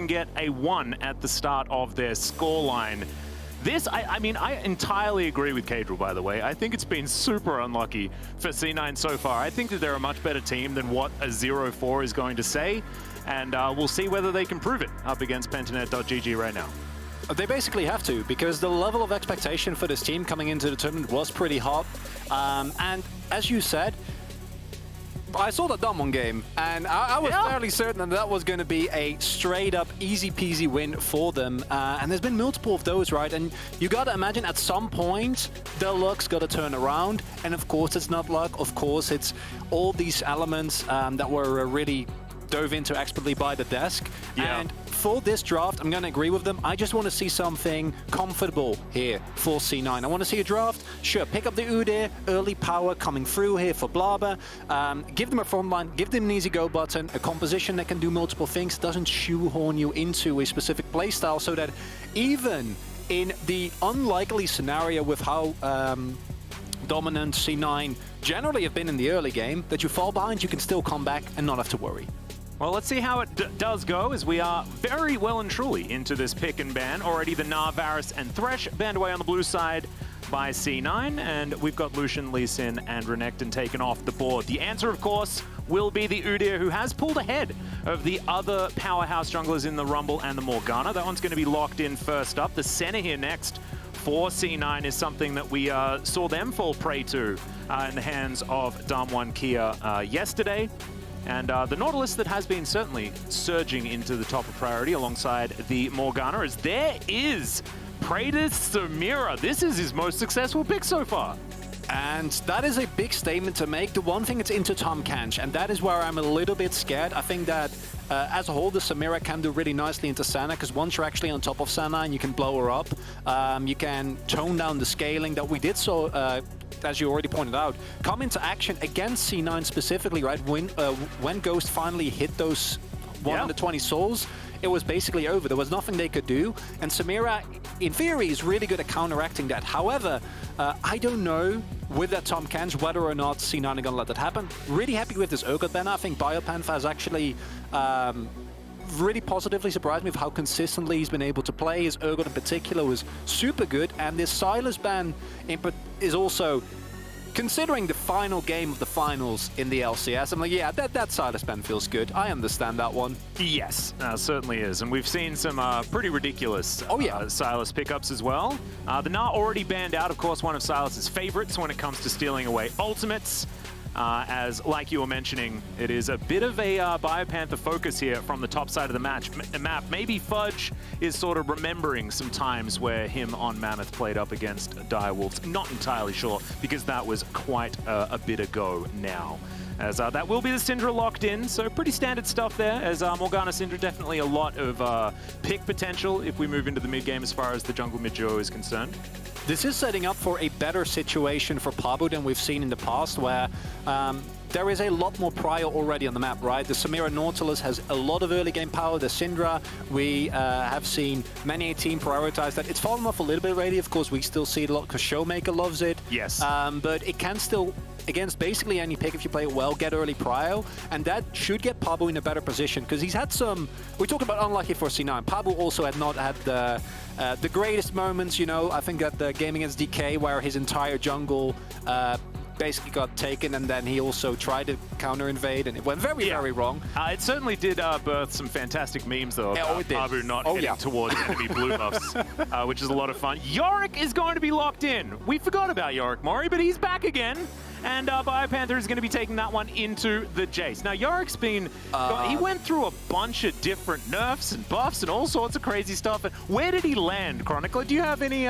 can get a 1 at the start of their scoreline. This, I mean, I entirely agree with Cadril, by the way. I think it's been super unlucky for C9 so far. I think that they're a much better team than what a 0-4 is going to say, and we'll see whether they can prove it up against Pentanet.gg right now. They basically have to, because the level of expectation for this team coming into the tournament was pretty hot. And as you said, I saw the Damwon game, and I was fairly certain that was going to be a straight-up, easy-peasy win for them. And there's been multiple of those, right? And you got to imagine at some point, their luck's got to turn around. And of course, it's not luck. Of course, it's all these elements that were really dove into expertly by the desk. Yeah. And for this draft, I'm going to agree with them. I just want to see something comfortable here for C9. I want to see a draft. Sure, pick up the Udyr, early power coming through here for Blabber. Give them a front line, give them an easy go button, a composition that can do multiple things, doesn't shoehorn you into a specific playstyle, so that even in the unlikely scenario with how dominant C9 generally have been in the early game, that you fall behind, you can still come back and not have to worry. Well, let's see how it does go, as we are very well and truly into this pick and ban. Already the Gnar, Varus, and Thresh banned away on the blue side by C9, and we've got Lucian, Lee Sin, and Renekton taken off the board. The answer, of course, will be the Udyr, who has pulled ahead of the other powerhouse junglers in the Rumble and the Morgana. That one's going to be locked in first up. The center here next for C9 is something that we saw them fall prey to in the hands of Damwon Kia yesterday. And the Nautilus that has been certainly surging into the top of priority alongside the Morgana, as there is Praetus Samira. This is his most successful pick so far. And that is a big statement to make. The one thing, it's into Tahm Kench, and that is where I'm a little bit scared. I think that as a whole, the Samira can do really nicely into Senna, because once you're actually on top of Senna and you can blow her up, you can tone down the scaling that we did so as you already pointed out, come into action against C9 specifically, right? When Ghost finally hit those 120 souls, it was basically over. There was nothing they could do. And Samira, in theory, is really good at counteracting that. However, I don't know with that Tahm Kench whether or not C9 are going to let that happen. Really happy with this Urgot ban. I think Biopanther has actually really positively surprised me with how consistently he's been able to play. His Urgot in particular was super good, and this Sylas ban is also, considering the final game of the finals in the LCS, I'm like, yeah, that Sylas ban feels good. I understand that one. Yes, certainly is. And we've seen some pretty ridiculous Sylas pickups as well. The Gnar already banned out, of course, one of Sylas's favorites when it comes to stealing away ultimates. As, like you were mentioning, it is a bit of a Biopanther focus here from the top side of the map. Maybe Fudge is sort of remembering some times where him on Mammoth played up against Direwolves. Not entirely sure, because that was quite a bit ago now. As that will be the Syndra locked in, so pretty standard stuff there, as Morgana Syndra definitely a lot of pick potential if we move into the mid-game as far as the jungle mid-duo is concerned. This is setting up for a better situation for Pabu than we've seen in the past, where there is a lot more prio already on the map, right? The Samira Nautilus has a lot of early game power. The Syndra, we have seen many a team prioritize that. It's fallen off a little bit already. Of course, we still see it a lot because Showmaker loves it. Yes. But it can still, against basically any pick, if you play it well, get early prio, and that should get Pabu in a better position, because he's had some, we talk about unlucky for C9. Pabu also had not had the greatest moments, you know. I think at the game against DK, where his entire jungle basically got taken, and then he also tried to counter-invade, and it went very, very wrong. It certainly did birth some fantastic memes, though, about Pabu not heading towards enemy blue buffs, which is a lot of fun. Yorick is going to be locked in. We forgot about Yorick, Maury, but he's back again. And Biopanther is going to be taking that one into the Jace. Now, Yorick's been, he went through a bunch of different nerfs and buffs and all sorts of crazy stuff. Where did he land, Chronicler? Do you have any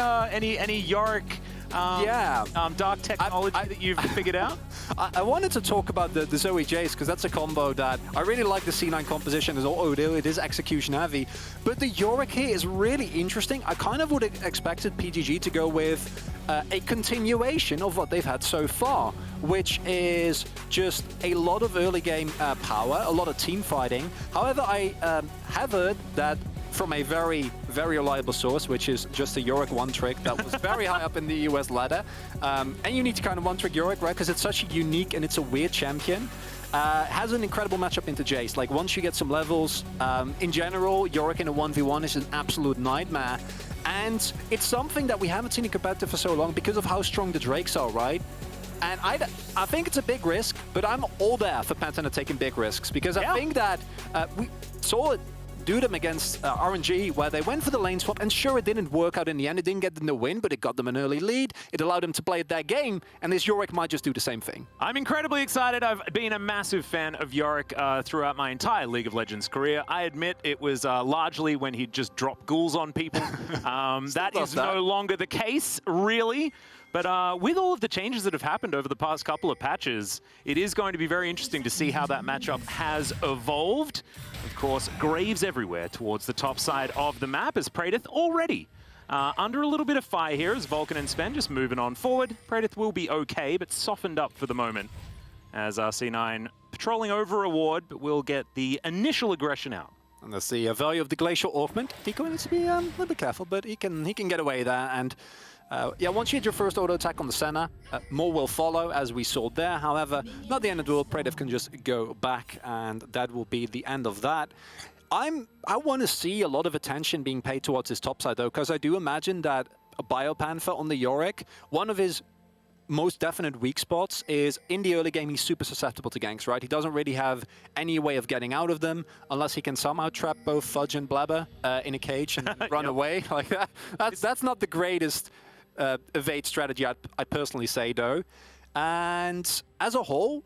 Yorick dark technology that you've figured out? I wanted to talk about the Zoe Jace, because that's a combo that I really like. The C9 composition is it is execution heavy, but the Yorick here is really interesting. I kind of would have expected PGG to go with a continuation of what they've had so far, which is just a lot of early game power, a lot of team fighting. However, I have heard that from a very, very reliable source, which is just a Yorick one-trick that was very high up in the US ladder. And you need to kind of one-trick Yorick, right? Because it's such a unique and it's a weird champion. has an incredible matchup into Jace. Like, once you get some levels, in general, Yorick in a 1v1 is an absolute nightmare. And it's something that we haven't seen in competitive for so long because of how strong the Drakes are, right? And I think it's a big risk, but I'm all there for Pantana taking big risks because I think that we saw it do them against RNG, where they went for the lane swap, and sure, it didn't work out in the end. It didn't get them the win, but it got them an early lead. It allowed them to play at their game, and this Yorick might just do the same thing. I'm incredibly excited. I've been a massive fan of Yorick throughout my entire League of Legends career. I admit it was largely when he'd just drop ghouls on people. That is no longer the case, really. But with all of the changes that have happened over the past couple of patches, it is going to be very interesting to see how that matchup has evolved. Of course, Graves everywhere towards the top side of the map as Praedyth already under a little bit of fire here as Vulcan and Sven just moving on forward. Praedyth will be okay, but softened up for the moment as C9 patrolling over a ward, but will get the initial aggression out. And that's the value of the Glacial Augment. Deco needs to be a little bit careful, but he can get away there. And yeah, once you hit your first auto attack on the Senna, more will follow, as we saw there. However, not the end of the world. Praedyth can just go back, and that will be the end of that. I want to see a lot of attention being paid towards his top side, though, because I do imagine that a Biopanther on the Yorick, one of his most definite weak spots is in the early game, he's super susceptible to ganks, right? He doesn't really have any way of getting out of them unless he can somehow trap both Fudge and Blabber in a cage and run away. Like that's not the greatest evade strategy, I personally say, though. And as a whole,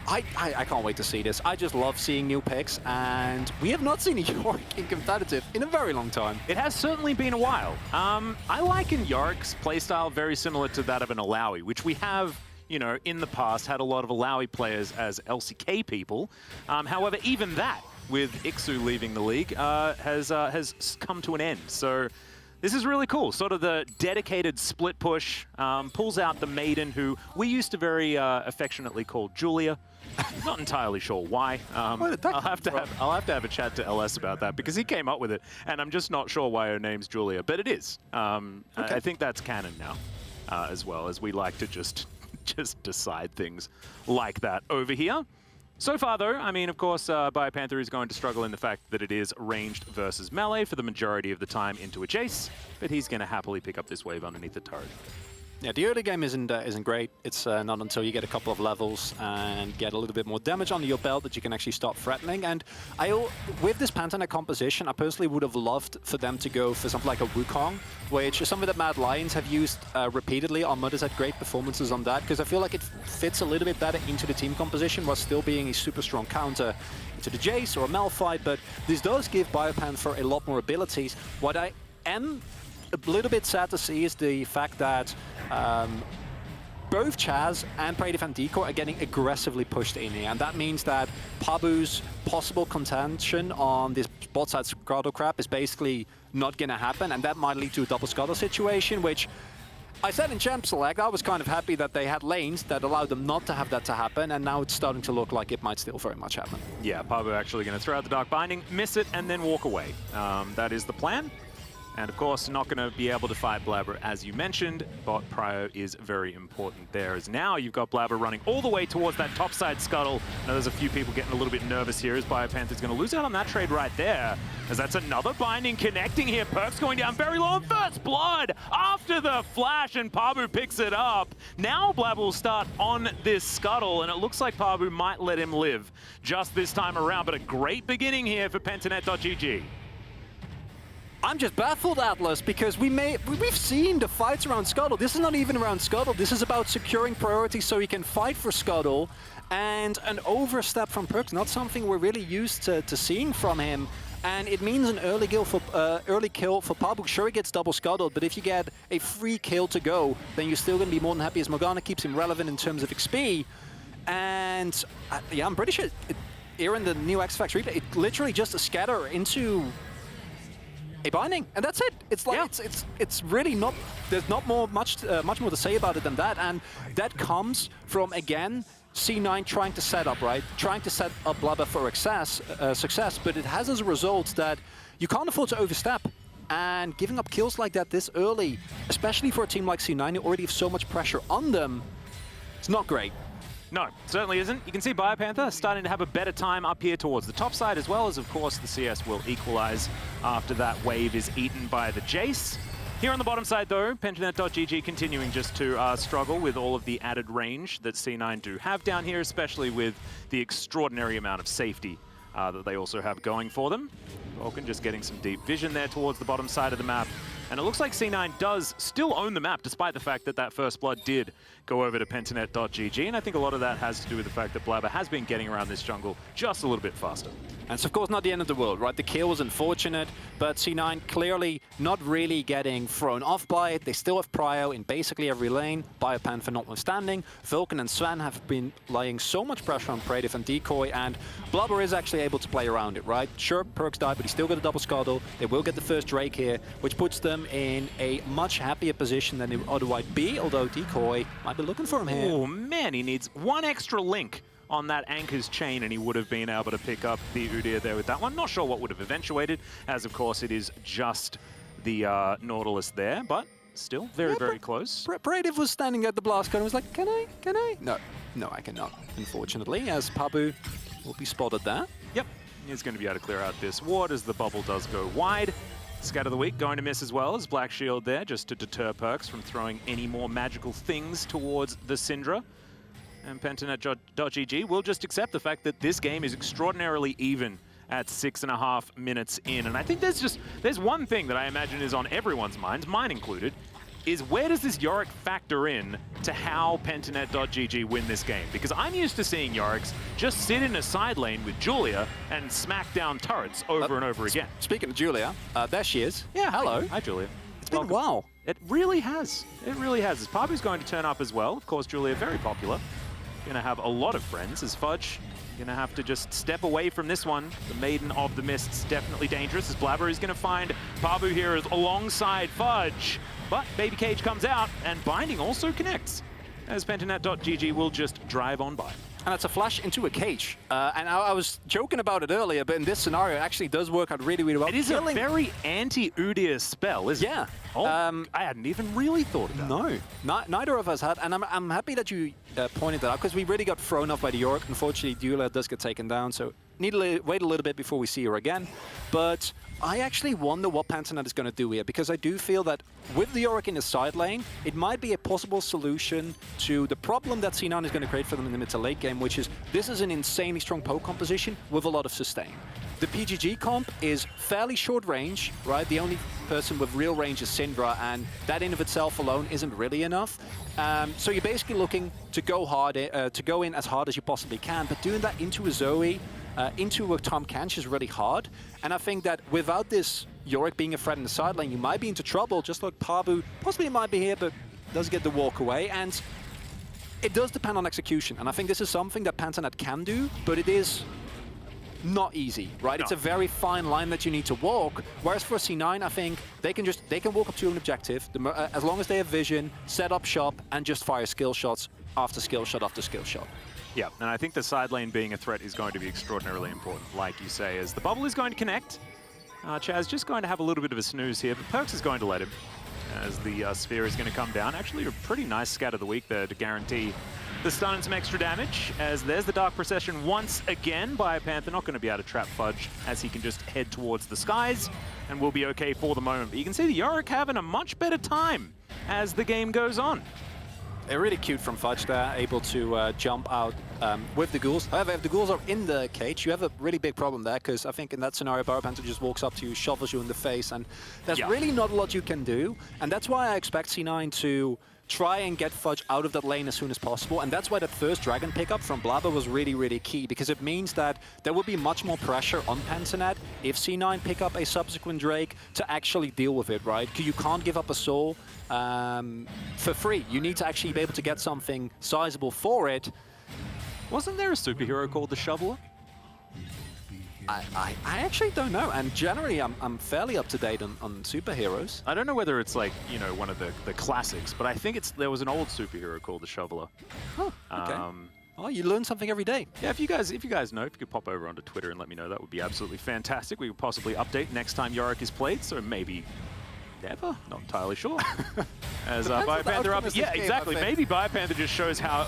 I can't wait to see this. I just love seeing new picks, and we have not seen a Yorick in competitive in a very long time. It has certainly been a while. I liken Yorick's playstyle very similar to that of an Alawi, which we have, you know, in the past had a lot of Alawi players as LCK people. However, even that, with Ixu leaving the league, has come to an end. So this is really cool. Sort of the dedicated split push, pulls out the Maiden, who we used to very affectionately call Julia. Not entirely sure why. I'll have to have a chat to LS about that because he came up with it, and I'm just not sure why her name's Julia, but it is. I think that's canon now, as well, as we like to just decide things like that over here. So far, though, I mean, of course, Biopanther is going to struggle in the fact that it is ranged versus melee for the majority of the time into a chase, but he's going to happily pick up this wave underneath the turret. Yeah, the early game isn't great. It's not until you get a couple of levels and get a little bit more damage under your belt that you can actually start threatening. And with this Pantana composition, I personally would have loved for them to go for something like a Wukong, which is something that Mad Lions have used repeatedly. Armud has had great performances on that, because I feel like it fits a little bit better into the team composition while still being a super strong counter into the Jace or a Malphite. But this does give Biopanther a lot more abilities. What I am a little bit sad to see is the fact that both Chaz and Praedyth and Deco are getting aggressively pushed in here, and that means that Pabu's possible contention on this bot side Scuttle Crab is basically not going to happen, and that might lead to a double Scuttle situation, which I said in Champ Select, I was kind of happy that they had lanes that allowed them not to have that to happen, and now it's starting to look like it might still very much happen. Yeah, Pabu actually going to throw out the Dark Binding, miss it, and then walk away. That is the plan. And of course, not going to be able to fight Blabber, as you mentioned. Bot prio is very important there, as now you've got Blabber running all the way towards that topside scuttle. Now there's a few people getting a little bit nervous here, as Biopanther's going to lose out on that trade right there, as that's another binding connecting here. Perk's going down very low. First blood after the flash, and Pabu picks it up. Now Blabber will start on this scuttle, and it looks like Pabu might let him live just this time around. But a great beginning here for Pentanet.gg. I'm just baffled, Atlas, because we've seen the fights around Scuttle. This is not even around Scuttle. This is about securing priority so he can fight for Scuttle. And an overstep from Perks, not something we're really used to seeing from him. And it means an early kill for Pabu. Sure, he gets double Scuttled, but if you get a free kill to go, then you're still going to be more than happy, as Morgana keeps him relevant in terms of XP. And yeah, I'm pretty sure here in the new X-Fax replay, it literally just a scatter into a binding, and that's it. It's like it's really not. There's not much more to say about it than that, and that comes from, again, C9 trying to set up, right? Trying to set up Blabber for success, but it has as a result that you can't afford to overstep. And giving up kills like that this early, especially for a team like C9 who already have so much pressure on them, it's not great. No, certainly isn't. You can see Biopanther starting to have a better time up here towards the top side, as well as, of course, the CS will equalize after that wave is eaten by the Jace. Here on the bottom side, though, Pentanet.gg continuing just to struggle with all of the added range that C9 do have down here, especially with the extraordinary amount of safety that they also have going for them. Vulcan just getting some deep vision there towards the bottom side of the map. And it looks like C9 does still own the map, despite the fact that that first blood did go over to Pentanet.gg. And I think a lot of that has to do with the fact that Blabber has been getting around this jungle just a little bit faster. And it's, of course, not the end of the world, right? The kill was unfortunate, but C9 clearly not really getting thrown off by it. They still have prio in basically every lane, Biopanther notwithstanding. Vulcan and Sven have been laying so much pressure on Praetive and Decoy, and Blubber is actually able to play around it, right? Sure, Perks died, but he still got a double scuttle. They will get the first Drake here, which puts them in a much happier position than they would otherwise be, although Decoy might be looking for him here. Oh man, he needs one extra link on that anchor's chain, and he would have been able to pick up the Udyr there with that one. Not sure what would have eventuated, as of course it is just the Nautilus there, but still very close. Praetive was standing at the blast cone and was like, can I? No, I cannot, unfortunately, as Pabu will be spotted there. Yep, he's going to be able to clear out this ward as the bubble does go wide. Scatter the Weak going to miss as well as Black Shield there, just to deter Perks from throwing any more magical things towards the Syndra. And Pentanet.gg will just accept the fact that this game is extraordinarily even at 6.5 minutes in. And I think there's one thing that I imagine is on everyone's minds, mine included, is where does this Yorick factor in to how Pentanet.gg win this game? Because I'm used to seeing Yoriks just sit in a side lane with Julia and smack down turrets over and over again. Speaking of Julia, there she is. Yeah, hello. Hi, Julia. It's been a while. It really has. It really has. As Pabu's going to turn up as well. Of course, Julia, very popular. Going to have a lot of friends. As Fudge, going to have to just step away from this one. The Maiden of the Mists, definitely dangerous. As Blabber is going to find Pabu here alongside Fudge. But Baby Cage comes out, and Binding also connects, as Pentanet.gg will just drive on by. And it's a flash into a cage. And I was joking about it earlier, but in this scenario, it actually does work out really well. It is a very anti-Udyr spell, isn't it? Yeah. Oh, I hadn't even really thought of that. No, neither of us had. And I'm happy that you pointed that out, because we really got thrown off by the Yorick. Unfortunately, Julia does get taken down, so need to wait a little bit before we see her again. But I actually wonder what Pentanet is going to do here, because I do feel that with the Yorick in the side lane, it might be a possible solution to the problem that C9 is going to create for them in the mid to late game, which is this is an insanely strong poke composition with a lot of sustain. The PGG comp is fairly short range, right? The only person with real range is Syndra, and that in of itself alone isn't really enough. So you're basically looking to go hard, to go in as hard as you possibly can, but doing that into a Zoe, into a Tahm Kench is really hard. And I think that without this Yorick being a threat in the side lane, you might be into trouble, just like Pabu possibly might be here, but does get the walk away. And it does depend on execution. And I think this is something that Pentanet can do, but it is not easy, right? No. It's a very fine line that you need to walk. Whereas for C9, I think they can walk up to an objective, as long as they have vision, set up shop, and just fire skill shots after skill shot after skill shot. Yeah, and I think the side lane being a threat is going to be extraordinarily important, like you say, as the bubble is going to connect. Chaz just going to have a little bit of a snooze here, but Perks is going to let him, as the sphere is going to come down. Actually, a pretty nice scatter of the week there to guarantee the stun and some extra damage, as there's the Dark Procession once again by Panther. Not going to be able to trap Fudge, as he can just head towards the skies, and will be okay for the moment. But you can see the Yorick having a much better time as the game goes on. They're really cute from Fudge there, able to jump out with the ghouls. However, if the ghouls are in the cage, you have a really big problem there, because I think in that scenario, Biopanther just walks up to you, shovels you in the face, and there's really not a lot you can do. And that's why I expect C9 to try and get Fudge out of that lane as soon as possible. And that's why that first Dragon pickup from Blabber was really key, because it means that there will be much more pressure on Pentanet if C9 pick up a subsequent Drake to actually deal with it, right? Because you can't give up a soul for free. You need to actually be able to get something sizable for it. Wasn't there a superhero called the Shoveler? I actually don't know, and generally I'm fairly up to date on superheroes. I don't know whether it's like, you know, one of the classics, but I think there was an old superhero called the Shoveler. Oh, okay. Oh, you learn something every day. Yeah, if you guys know, if you could pop over onto Twitter and let me know, that would be absolutely fantastic. We could possibly update next time Yorick is played, so maybe never, not entirely sure. As Biopanther up, yeah, exactly. Maybe Biopanther just shows how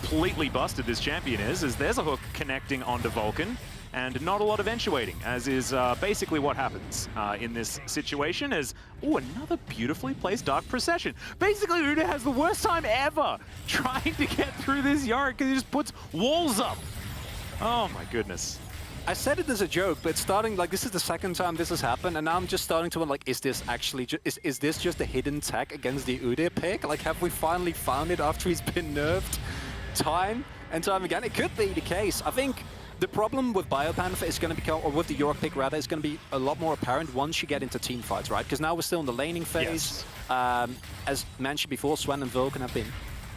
completely busted this champion is there's a hook connecting onto Vulcan, and not a lot of eventuating, as is basically what happens in this situation. As, oh, another beautifully placed Dark Procession. Basically, Uda has the worst time ever trying to get through this Yorick, because he just puts walls up. Oh my goodness. I said it as a joke, but starting, like, this is the second time this has happened, and now I'm just starting to wonder, like, is this actually, is this just a hidden tech against the Ude pick? Like, have we finally found it after he's been nerfed time and time again? It could be the case. I think the problem with Biopanther is going to become, or with the Yorick pick rather, is going to be a lot more apparent once you get into team fights, right? Because now we're still in the laning phase. Yes. As mentioned before, Sven and Vulcan have been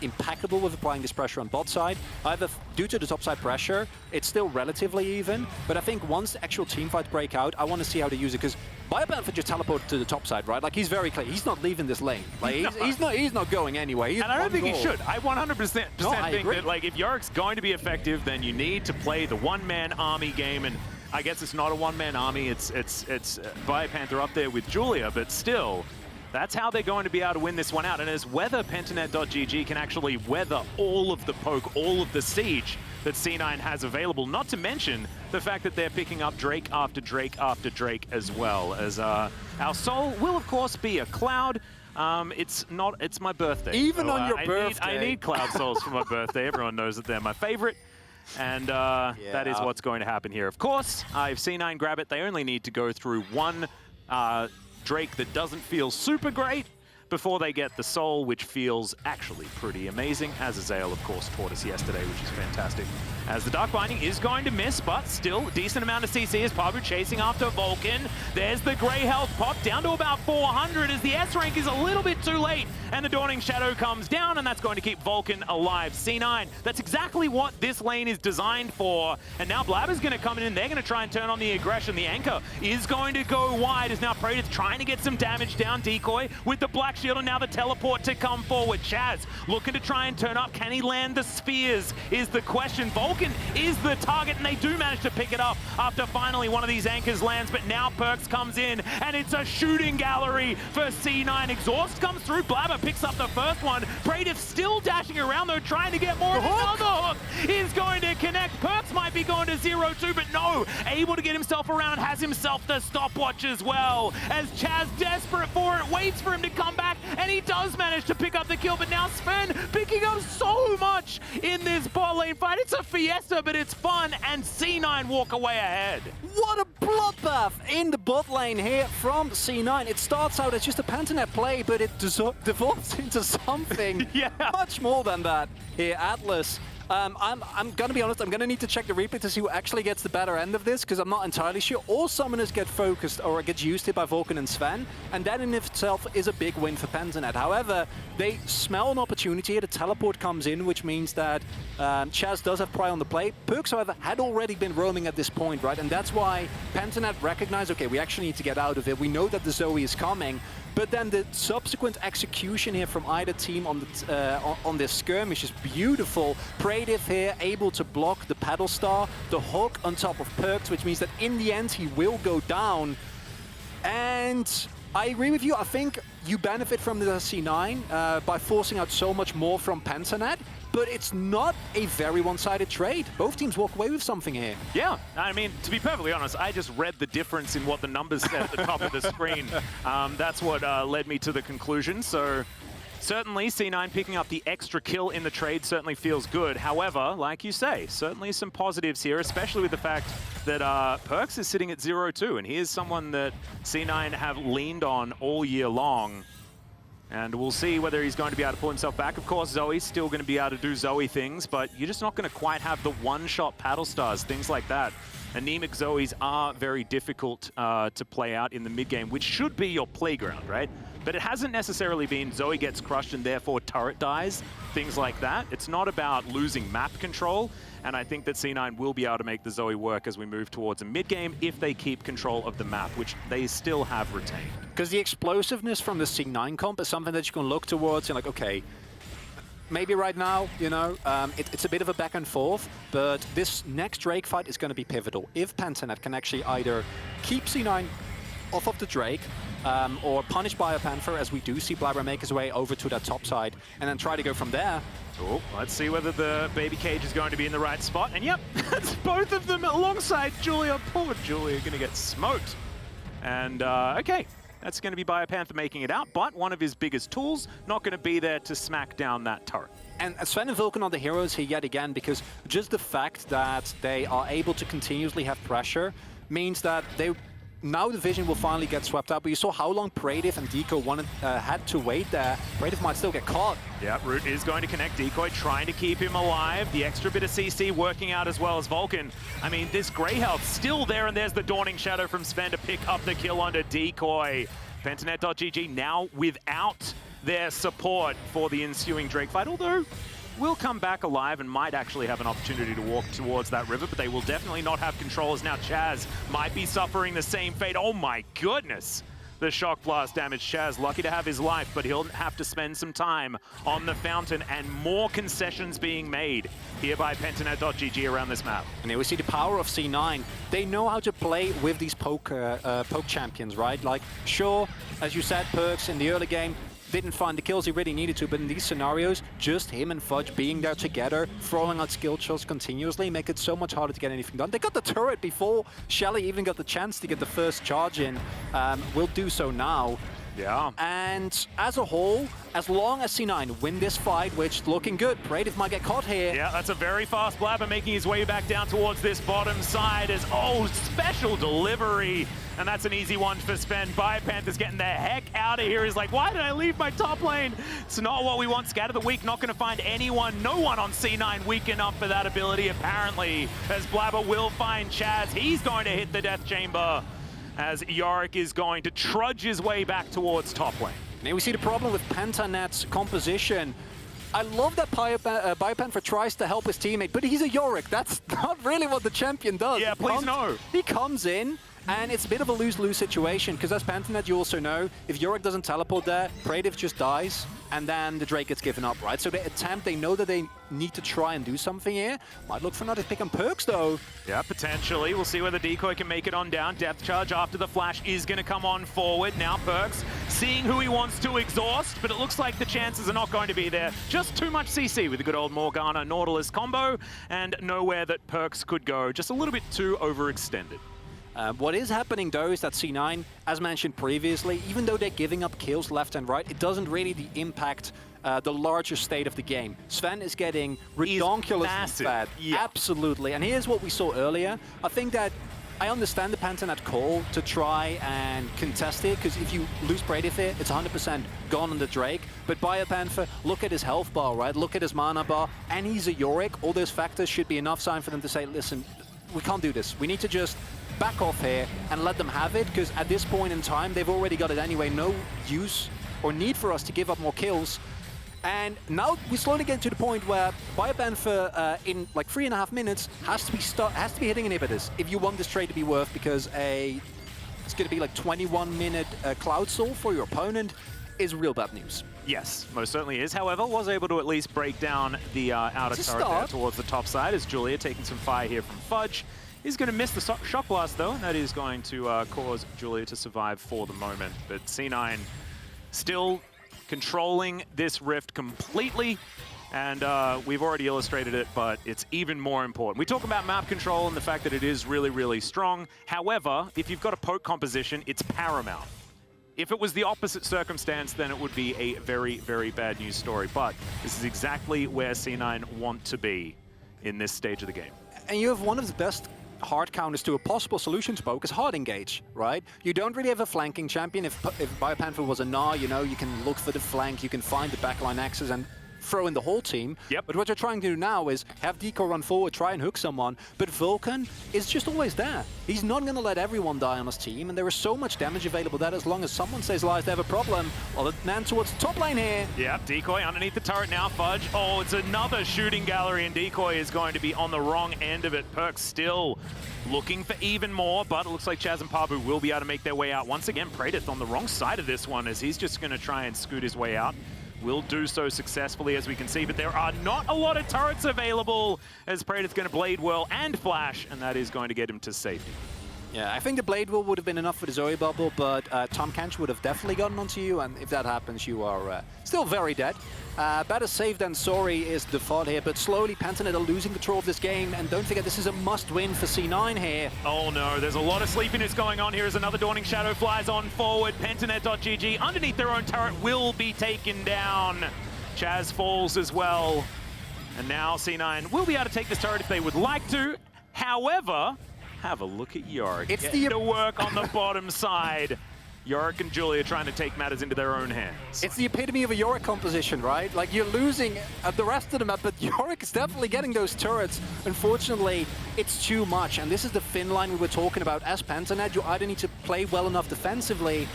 impeccable with applying this pressure on bot side. Either due to the top side pressure, it's still relatively even, but I think once the actual team fights break out, I want to see how they use it, because Biopanther just teleported to the top side, right? Like, he's very clear. He's not leaving this lane. Like, he's not going anywhere. He's and I don't think goal. he should. I 100% think agree. that, like, if Yorick's going to be effective, then you need to play the one-man army game, and I guess it's not a one-man army. It's Biopanther up there with Julia, but still, that's how they're going to be able to win this one out. And as whether Pentanet.gg can actually weather all of the poke, all of the siege that C9 has available, not to mention the fact that they're picking up Drake after Drake after Drake as well. As our soul will, of course, be a Cloud. It's my birthday. Even on your birthday. I need Cloud Souls for my birthday. Everyone knows that they're my favorite. And that is what's going to happen here. Of course, if C9 grab it, they only need to go through one Drake that doesn't feel super great before they get the soul, which feels actually pretty amazing, as Azael, of course, taught us yesterday, which is fantastic. As the Dark Binding is going to miss, but still a decent amount of CC as Pabu chasing after Vulcan. There's the Grey Health pop down to about 400 as the S rank is a little bit too late, and the Dawning Shadow comes down, and that's going to keep Vulcan alive. C9, that's exactly what this lane is designed for, and now Blabber's going to come in, and they're going to try and turn on the aggression. The anchor is going to go wide as now Praetor's trying to get some damage down. Decoy with the Black Shield, and now the teleport to come forward. Chaz looking to try and turn up. Can he land the spears is the question. Vulcan is the target, and they do manage to pick it up after finally one of these anchors lands, but now Perks comes in, and it's a shooting gallery for C9. Exhaust comes through. Blabber picks up the first one. Praetor's still dashing around, though, trying to get more. Another hook is going to connect. Perks might be going to 0-2, but no, able to get himself around, has himself the stopwatch as well, as Chaz, desperate for it, waits for him to come back, and he does manage to pick up the kill, but now Sven picking up so much in this bot lane fight. It's a fiesta, but it's fun, and C9 walk away ahead. What a bloodbath in the bot lane here from C9. It starts out as just a Pentanet play, but it devolves into something much more than that here. Atlas, I'm going to be honest, I'm going to need to check the replay to see who actually gets the better end of this, because I'm not entirely sure. All summoners get focused or get used here by Vulcan and Sven, and that in itself is a big win for Pentanet. However, they smell an opportunity here. The teleport comes in, which means that Chaz does have pride on the play. Perks, however, had already been roaming at this point, right? And that's why Pentanet recognized, okay, we actually need to get out of it. We know that the Zoe is coming. But then the subsequent execution here from either team on this skirmish is beautiful. Praetor here able to block the Paddle Star, the hook on top of Perks, which means that in the end he will go down. And I agree with you. I think you benefit from the C9 by forcing out so much more from Pentanet. But it's not a very one-sided trade. Both teams walk away with something here. Yeah, I mean, to be perfectly honest, I just read the difference in what the numbers said at the top of the screen. That's what led me to the conclusion. So certainly C9 picking up the extra kill in the trade certainly feels good. However, like you say, certainly some positives here, especially with the fact that Perks is sitting at 0-2, and he is someone that C9 have leaned on all year long. And we'll see whether he's going to be able to pull himself back. Of course, Zoe's still going to be able to do Zoe things, but you're just not going to quite have the one-shot paddle stars, things like that. Anemic Zoes are very difficult to play out in the mid-game, which should be your playground, right? But it hasn't necessarily been Zoe gets crushed and therefore turret dies, things like that. It's not about losing map control, and I think that C9 will be able to make the Zoe work as we move towards a mid-game if they keep control of the map, which they still have retained. Because the explosiveness from the C9 comp is something that you can look towards and like, okay, maybe right now, you know, it's a bit of a back and forth, but this next Drake fight is going to be pivotal. If Pentanet can actually either keep C9 off of the Drake, or punish Biopanther, as we do see Blabber make his way over to that top side, and then try to go from there, Oh, let's see whether the baby cage is going to be in the right spot. And yep, that's both of them alongside Julia. Poor Julia going to get smoked. And okay, that's going to be BioPanther making it out, but one of his biggest tools not going to be there to smack down that turret. And Sven and Vulcan are the heroes here yet again, because just the fact that they are able to continuously have pressure means that now the vision will finally get swept up. But you saw how long Praetiv and Deco had to wait there. Praetiv might still get caught. Yeah, Root is going to connect Decoy, trying to keep him alive. The extra bit of CC working out as well as Vulcan. I mean, this Grey health still there, and there's the Dawning Shadow from Sven to pick up the kill onto Decoy. Pentanet.gg now without their support for the ensuing Drake fight, although will come back alive and might actually have an opportunity to walk towards that river, but they will definitely not have control, as now Chaz might be suffering the same fate. Oh my goodness! The shock blast damage. Chaz lucky to have his life, but he'll have to spend some time on the fountain, and more concessions being made here by Pentanet.gg around this map. And here we see the power of C9. They know how to play with these poke champions, right? Like, sure, as you said, Perks in the early game didn't find the kills he really needed to, but in these scenarios, just him and Fudge being there together, throwing out skill shots continuously, make it so much harder to get anything done. They got the turret before Shelly even got the chance to get the first charge in. Will do so now. Yeah. And as a whole, as long as C9 win this fight, which looking good, Praetiv might get caught here. Yeah, that's a very fast Blabber making his way back down towards this bottom side as, oh, special delivery. And that's an easy one for Sven. BioPanther's getting the heck out of here. He's like, why did I leave my top lane? It's not what we want. Scatter the weak, not going to find anyone. No one on C9 weak enough for that ability, apparently, as Blabber will find Chaz. He's going to hit the Death Chamber, as Yorick is going to trudge his way back towards top lane. Now we see the problem with Pentanet's composition. I love that BioPanther tries to help his teammate, but he's a Yorick. That's not really what the champion does. Yeah, please no. He comes in, and it's a bit of a lose-lose situation, because as Pentanet, you also know, if Yorick doesn't teleport there, Praetiv just dies, and then the Drake gets given up, right? So they know that they need to try and do something here. Might look for another pick on Perks, though. Yeah, potentially. We'll see whether Decoy can make it on down. Death Charge after the flash is going to come on forward. Now Perks seeing who he wants to exhaust, but it looks like the chances are not going to be there. Just too much CC with the good old Morgana Nautilus combo, and nowhere that Perks could go. Just a little bit too overextended. What is happening, though, is that C9, as mentioned previously, even though they're giving up kills left and right, it doesn't really impact the larger state of the game. Sven is getting ridiculously bad. Yeah. Absolutely. And here's what we saw earlier. I think that I understand the Pentanet call to try and contest it, because if you lose Praetiv here, it's 100% gone on the Drake. But BioPanther, look at his health bar, right? Look at his mana bar, and he's a Yorick. All those factors should be enough sign for them to say, listen, we can't do this. We need to just back off here and let them have it, because at this point in time, they've already got it anyway. No use or need for us to give up more kills. And now we slowly get to the point where BioPanther in like 3.5 minutes has to be hitting inhibitors if you want this trade to be worth, because it's going to be like 21-minute Cloud Soul for your opponent is real bad news. Yes, most certainly is. However, was able to at least break down the outer turret there towards the top side, as Julia taking some fire here from Fudge. He's going to miss the shock blast, though, and that is going to cause Julia to survive for the moment. But C9 still controlling this rift completely, and we've already illustrated it, but it's even more important. We talk about map control and the fact that it is really, really strong. However, if you've got a poke composition, it's paramount. If it was the opposite circumstance, then it would be a very, very bad news story. But this is exactly where C9 want to be in this stage of the game. And you have one of the best hard counters to a possible solution to poke is hard engage, right? You don't really have a flanking champion. If BioPanther was a Gnar, you know, you can look for the flank, you can find the backline axes and throw in the whole team. Yep. But what you're trying to do now is have Deco run forward, try and hook someone, but Vulcan is just always there. He's not going to let everyone die on his team, and there is so much damage available that as long as someone stays alive, they have a problem. Well, man towards the top lane here. Yeah, Decoy underneath the turret now, Fudge. Oh, it's another shooting gallery, and Decoy is going to be on the wrong end of it. Perks still looking for even more, but it looks like Chaz and Pabu will be able to make their way out. Once again, Praetiv on the wrong side of this one, as he's just going to try and scoot his way out. Will do so successfully, as we can see, but there are not a lot of turrets available, as Praetiv's going to Blade Whirl and Flash, and that is going to get him to safety. Yeah, I think the Blade Wall would have been enough for the Zoe bubble, but Tom Kench would have definitely gotten onto you, and if that happens, you are still very dead. Better safe than sorry is the thought here, but slowly Pentanet are losing control of this game, and don't forget this is a must-win for C9 here. Oh no, there's a lot of sleepiness going on here as another Dawning Shadow flies on forward. Pentanet.gg underneath their own turret will be taken down. Chaz falls as well, and now C9 will be able to take this turret if they would like to. However, have a look at Yorick. It's getting to work on the bottom side. Yorick and Julia trying to take matters into their own hands. It's the epitome of a Yorick composition, right? Like, you're losing at the rest of the map, but Yorick is definitely getting those turrets. Unfortunately, it's too much, and this is the thin line we were talking about. As Pentanet, you either need to play well enough defensively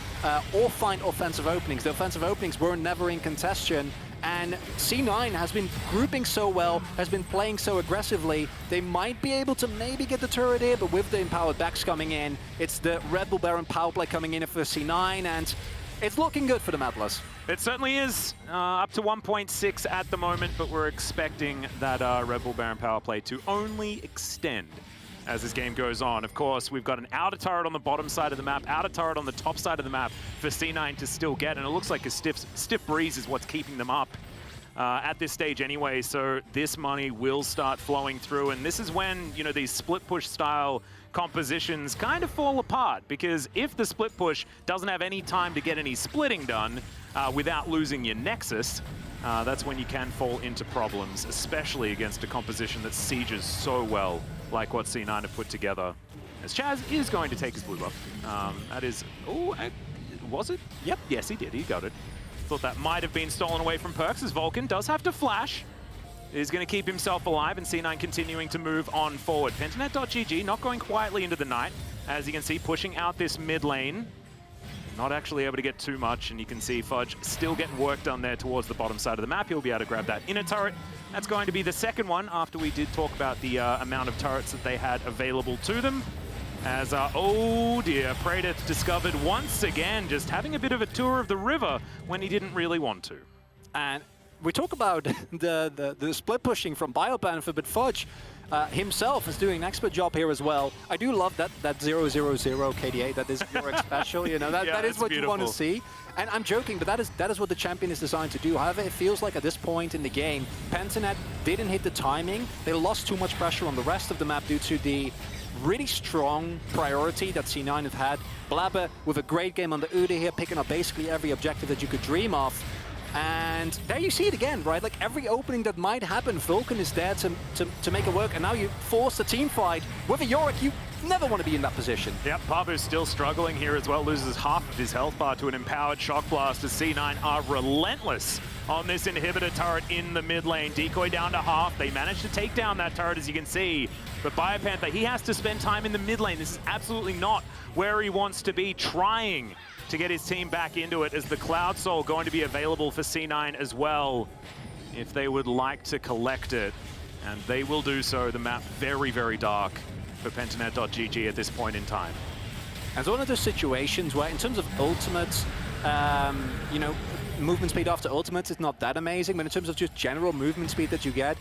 or find offensive openings. The offensive openings were never in contention, and C9 has been grouping so well, has been playing so aggressively. They might be able to maybe get the turret here, but with the empowered backs coming in, it's the Red Bull Baron power play coming in for C9, and it's looking good for them, Atlas. It certainly is. Up to 1.6 at the moment, but we're expecting that Red Bull Baron power play to only extend as this game goes on. Of course, we've got an outer turret on the bottom side of the map, outer turret on the top side of the map for C9 to still get, and it looks like a stiff breeze is what's keeping them up at this stage anyway, so this money will start flowing through, and this is when, you know, these split push style compositions kind of fall apart, because if the split push doesn't have any time to get any splitting done without losing your Nexus, that's when you can fall into problems, especially against a composition that sieges so well, like what C9 have put together. As Chaz is going to take his blue buff. That is... Oh, was it? Yep. Yes, he did. He got it. Thought that might have been stolen away from Perks, as Vulcan does have to flash. He's going to keep himself alive, and C9 continuing to move on forward. Pentanet.gg not going quietly into the night. As you can see, pushing out this mid lane. Not actually able to get too much, and you can see Fudge still getting work done there towards the bottom side of the map. He'll be able to grab that inner turret. That's going to be the second one after we did talk about the amount of turrets that they had available to them. As, oh dear, Praedyth discovered once again just having a bit of a tour of the river when he didn't really want to. And we talk about the split pushing from Biobenefit, but Fudge himself is doing an expert job here as well. I do love that 000 KDA, that is Yorick special, you know, that is what beautiful. You want to see. And I'm joking, but that is what the champion is designed to do. However, it feels like at this point in the game, Pentanet didn't hit the timing. They lost too much pressure on the rest of the map due to the really strong priority that C9 have had. Blabber with a great game on the Uda here, picking up basically every objective that you could dream of. And there you see it again, right? Like every opening that might happen, Vulcan is there to make it work. And now you force a team fight with a Yorick. You never want to be in that position. Yep, Pabu's still struggling here as well. Loses half of his health bar to an empowered Shock Blast as C9 are relentless on this inhibitor turret in the mid lane. Decoy down to half. They managed to take down that turret, as you can see. But Biopanther, he has to spend time in the mid lane. This is absolutely not where he wants to be, trying to get his team back into it, as the Cloud Soul going to be available for C9 as well if they would like to collect it. And they will do so. The map very, very dark for Pentanet.gg at this point in time. And it's one of those situations where, in terms of ultimates, you know, movement speed after ultimates is not that amazing, but in terms of just general movement speed that you get,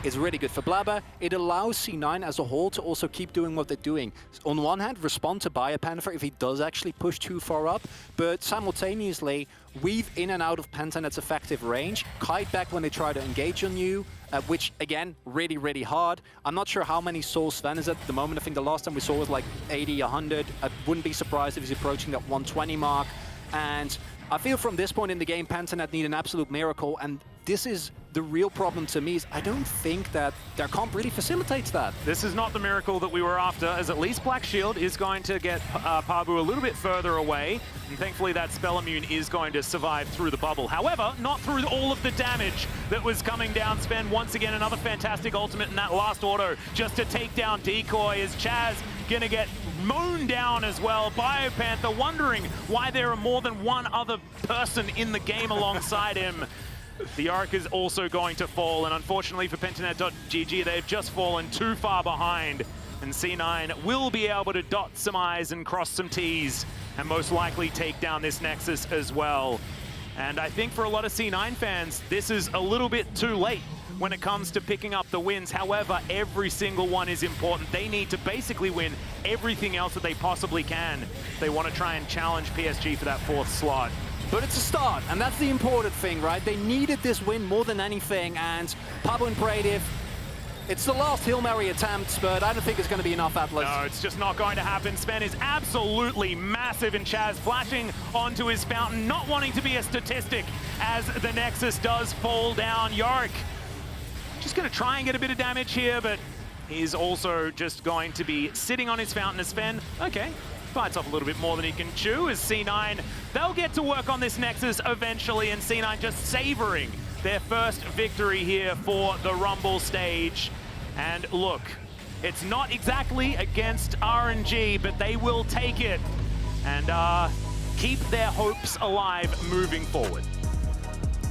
it's really good for Blabber. It allows C9 as a whole to also keep doing what they're doing. On one hand, respond to Biopanther if he does actually push too far up, but simultaneously weave in and out of Pentanet's effective range, kite back when they try to engage on you, which, again, really, really hard. I'm not sure how many Soul Sven is at the moment. I think the last time we saw was like 80, 100. I wouldn't be surprised if he's approaching that 120 mark. And I feel from this point in the game, Pentanet need an absolute miracle, and this is the real problem to me, is I don't think that their comp really facilitates that. This is not the miracle that we were after, as at least Black Shield is going to get Pabu a little bit further away, and thankfully that spell immune is going to survive through the bubble. However, not through all of the damage that was coming down. Sven, once again, another fantastic ultimate in that last auto, just to take down Decoy, as Chaz gonna get mown down as well. Biopanther wondering why there are more than one other person in the game alongside him. The Yorick is also going to fall, and unfortunately for Pentanet.gg, they've just fallen too far behind, and C9 will be able to dot some I's and cross some T's, and most likely take down this Nexus as well. And I think for a lot of C9 fans, this is a little bit too late. when it comes to picking up the wins. However, every single one is important. They need to basically win everything else that they possibly can. They want to try and challenge PSG for that 4th slot. But it's a start, and that's the important thing, right? They needed this win more than anything, and Pablo and Bradiv, it's the last Hail Mary attempt, but I don't think it's going to be enough, Atlas. No, it's just not going to happen. Sven is absolutely massive, and Chaz flashing onto his fountain, not wanting to be a statistic as the Nexus does fall down. Yorick just going to try and get a bit of damage here, but he's also just going to be sitting on his fountain as Sven. Okay, bites off a little bit more than he can chew as C9. They'll get to work on this Nexus eventually, and C9 just savoring their first victory here for the Rumble stage. And look, it's not exactly against RNG, but they will take it and keep their hopes alive moving forward.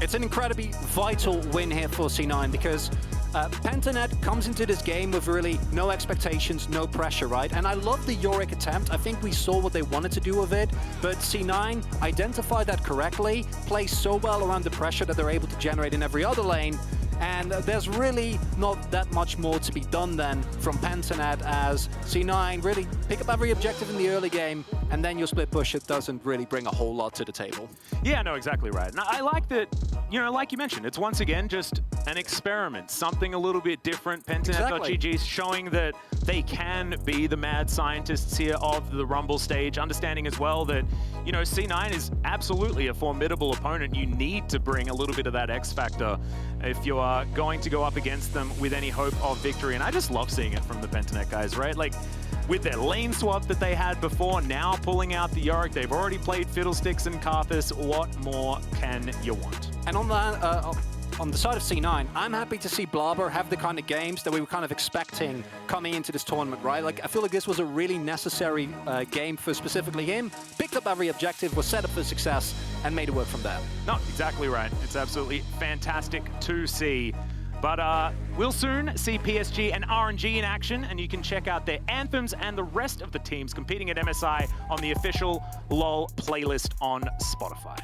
It's an incredibly vital win here for C9 because Pentanet comes into this game with really no expectations, no pressure, right? And I love the Yorick attempt. I think we saw what they wanted to do with it, but C9 identified that correctly, plays so well around the pressure that they're able to generate in every other lane. And there's really not that much more to be done then from Pentanet as C9 really pick up every objective in the early game, and then your split push, it doesn't really bring a whole lot to the table. Yeah, no, exactly right. And I like that, you know, like you mentioned, it's once again just an experiment, something a little bit different. Pentanet.GG showing that they can be the mad scientists here of the Rumble stage, understanding as well that, you know, C9 is absolutely a formidable opponent. You need to bring a little bit of that X factor if you are going to go up against them with any hope of victory. And I just love seeing it from the Pentanet guys, right? Like, with their lane swap that they had before, now pulling out the Yorick, they've already played Fiddlesticks and Karthus. What more can you want? And on the side of C9, I'm happy to see Blobber have the kind of games that we were kind of expecting coming into this tournament, right? Like, I feel like this was a really necessary game for specifically him. Picked up every objective, was set up for success, and made it work from there. No, exactly right. It's absolutely fantastic to see. But we'll soon see PSG and RNG in action, and you can check out their anthems and the rest of the teams competing at MSI on the official LOL playlist on Spotify.